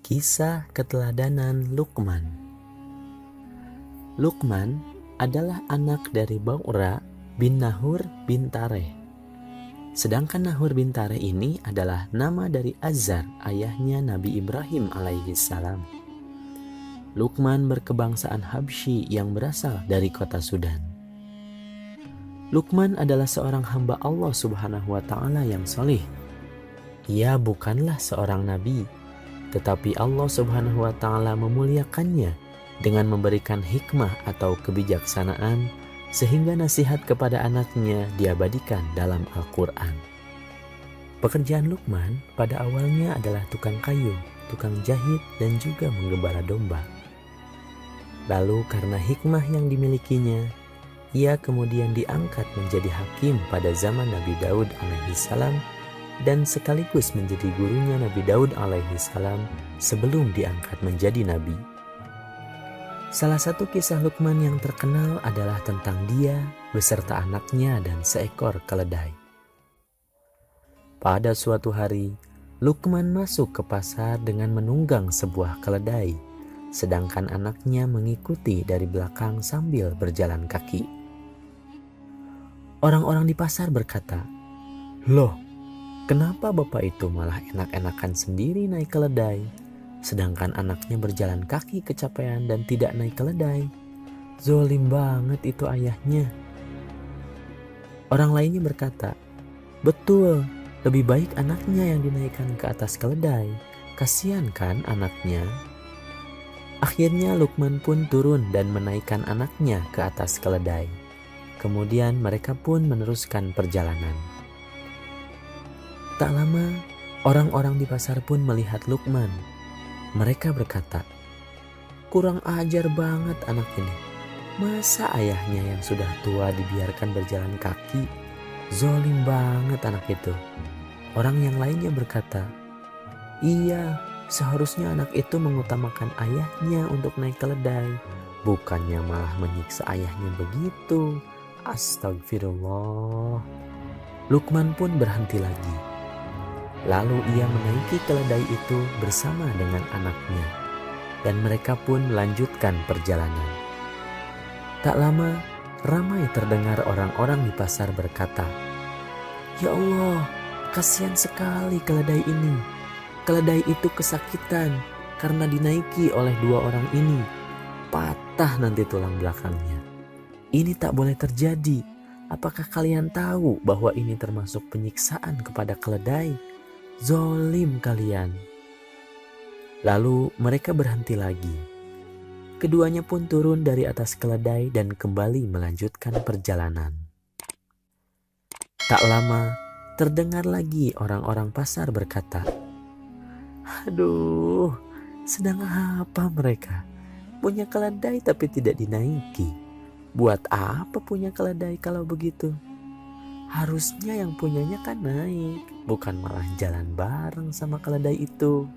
Kisah keteladanan Luqman. Luqman adalah anak dari Bau'ra bin Nahur bin Tareh. Sedangkan Nahur bin Tareh ini adalah nama dari Azar, ayahnya Nabi Ibrahim alaihissalam. Luqman berkebangsaan Habsyi yang berasal dari kota Sudan. Luqman adalah seorang hamba Allah Subhanahu wa Ta'ala yang soleh. Ia bukanlah seorang nabi, tetapi Allah Subhanahu wa Ta'ala memuliakannya dengan memberikan hikmah atau kebijaksanaan sehingga nasihat kepada anaknya diabadikan dalam Al-Quran. Pekerjaan Luqman pada awalnya adalah tukang kayu, tukang jahit, dan juga menggembala domba. Lalu karena hikmah yang dimilikinya, ia kemudian diangkat menjadi hakim pada zaman Nabi Daud alaihissalam dan sekaligus menjadi gurunya Nabi Daud alaihissalam sebelum diangkat menjadi nabi. Salah satu kisah Luqman yang terkenal adalah tentang dia beserta anaknya dan seekor keledai. Pada suatu hari, Luqman masuk ke pasar dengan menunggang sebuah keledai, sedangkan anaknya mengikuti dari belakang sambil berjalan kaki. Orang-orang di pasar berkata, "Loh, kenapa bapak itu malah enak-enakan sendiri naik keledai, sedangkan anaknya berjalan kaki kecapean dan tidak naik keledai? Zolim banget itu ayahnya." Orang lainnya berkata, "Betul, lebih baik anaknya yang dinaikkan ke atas keledai. Kasian kan anaknya?" Akhirnya Luqman pun turun dan menaikkan anaknya ke atas keledai. Kemudian mereka pun meneruskan perjalanan. Tak lama, orang-orang di pasar pun melihat Luqman. Mereka berkata, "Kurang ajar banget anak ini. Masa ayahnya yang sudah tua dibiarkan berjalan kaki? Zolim banget anak itu." Orang yang lainnya berkata, "Iya, seharusnya anak itu mengutamakan ayahnya untuk naik keledai, bukannya malah menyiksa ayahnya begitu. Astagfirullah." Luqman pun berhenti lagi. Lalu ia menaiki keledai itu bersama dengan anaknya, dan mereka pun melanjutkan perjalanan. Tak lama, ramai terdengar orang-orang di pasar berkata, "Ya Allah, kasihan sekali keledai ini. Keledai itu kesakitan karena dinaiki oleh dua orang ini. Patah nanti tulang belakangnya. Ini tak boleh terjadi. Apakah kalian tahu bahwa ini termasuk penyiksaan kepada keledai? Zolim kalian." Lalu mereka berhenti lagi. Keduanya pun turun dari atas keledai dan kembali melanjutkan perjalanan. Tak lama, terdengar lagi orang-orang pasar berkata, "Aduh, sedang apa mereka? Punya keledai tapi tidak dinaiki. Buat apa punya keledai kalau begitu? Harusnya yang punyanya kan naik, bukan malah jalan bareng sama keledai itu.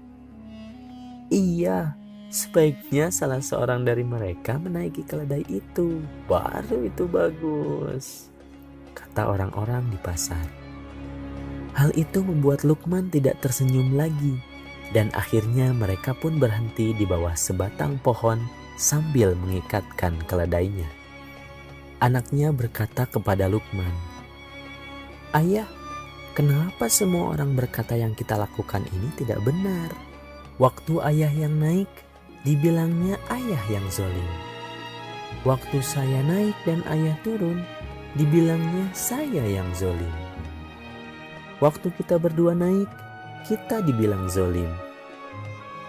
Iya, sebaiknya salah seorang dari mereka menaiki keledai itu, baru itu bagus," kata orang-orang di pasar. Hal itu membuat Luqman tidak tersenyum lagi, dan akhirnya mereka pun berhenti di bawah sebatang pohon sambil mengikatkan keledainya. Anaknya berkata kepada Luqman, "Ayah, kenapa semua orang berkata yang kita lakukan ini tidak benar? Waktu ayah yang naik, dibilangnya ayah yang zolim. Waktu saya naik dan ayah turun, dibilangnya saya yang zolim. Waktu kita berdua naik, kita dibilang zolim.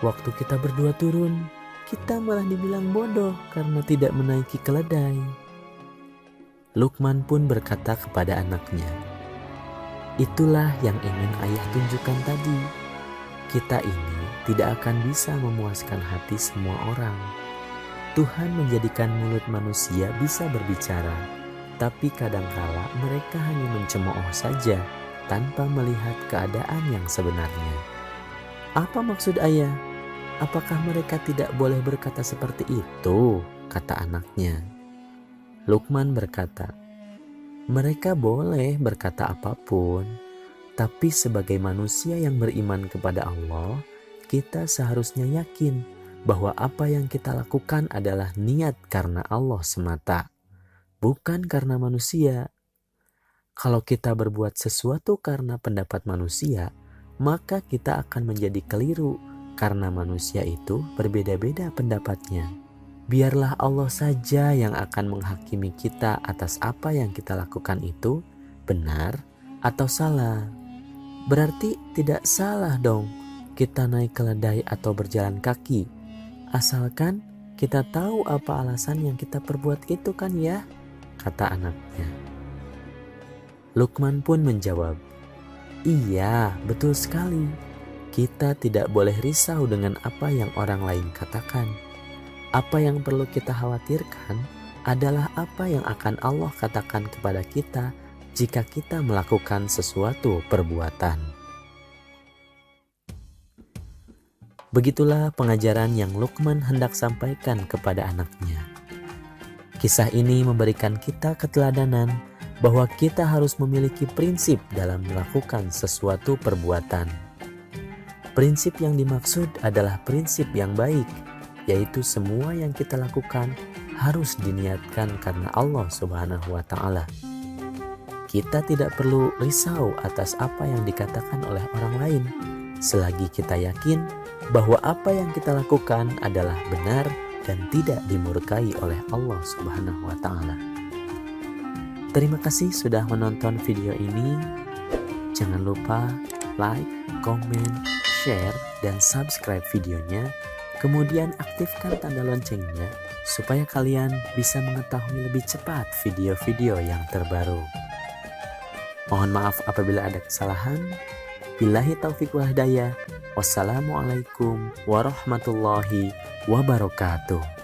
Waktu kita berdua turun, kita malah dibilang bodoh karena tidak menaiki keledai." Luqman pun berkata kepada anaknya, "Itulah yang ingin ayah tunjukkan tadi. Kita ini tidak akan bisa memuaskan hati semua orang. Tuhan menjadikan mulut manusia bisa berbicara, tapi kadangkala mereka hanya mencemooh saja tanpa melihat keadaan yang sebenarnya. Apa maksud ayah? Apakah mereka tidak boleh berkata seperti itu?" kata anaknya. Luqman berkata, "Mereka boleh berkata apapun, tapi sebagai manusia yang beriman kepada Allah, kita seharusnya yakin bahwa apa yang kita lakukan adalah niat karena Allah semata, bukan karena manusia. Kalau kita berbuat sesuatu karena pendapat manusia, maka kita akan menjadi keliru karena manusia itu berbeda-beda pendapatnya. Biarlah Allah saja yang akan menghakimi kita atas apa yang kita lakukan itu benar atau salah. Berarti tidak salah dong kita naik keledai atau berjalan kaki, asalkan kita tahu apa alasan yang kita perbuat itu kan ya, kata anaknya. Luqman pun menjawab, iya, betul sekali. Kita tidak boleh risau dengan apa yang orang lain katakan. Apa yang perlu kita khawatirkan adalah apa yang akan Allah katakan kepada kita jika kita melakukan sesuatu perbuatan. Begitulah pengajaran yang Luqman hendak sampaikan kepada anaknya. Kisah ini memberikan kita keteladanan bahwa kita harus memiliki prinsip dalam melakukan sesuatu perbuatan. Prinsip yang dimaksud adalah prinsip yang baik, yaitu semua yang kita lakukan harus diniatkan karena Allah Subhanahu wa Ta'ala. Kita tidak perlu risau atas apa yang dikatakan oleh orang lain, selagi kita yakin bahwa apa yang kita lakukan adalah benar dan tidak dimurkai oleh Allah Subhanahu wa Ta'ala. Terima kasih sudah menonton video ini. Jangan lupa like, komen, share, dan subscribe videonya. Kemudian aktifkan tanda loncengnya supaya kalian bisa mengetahui lebih cepat video-video yang terbaru. Mohon maaf apabila ada kesalahan. Billahi taufiq wal hidayah. Wassalamualaikum warahmatullahi wabarakatuh.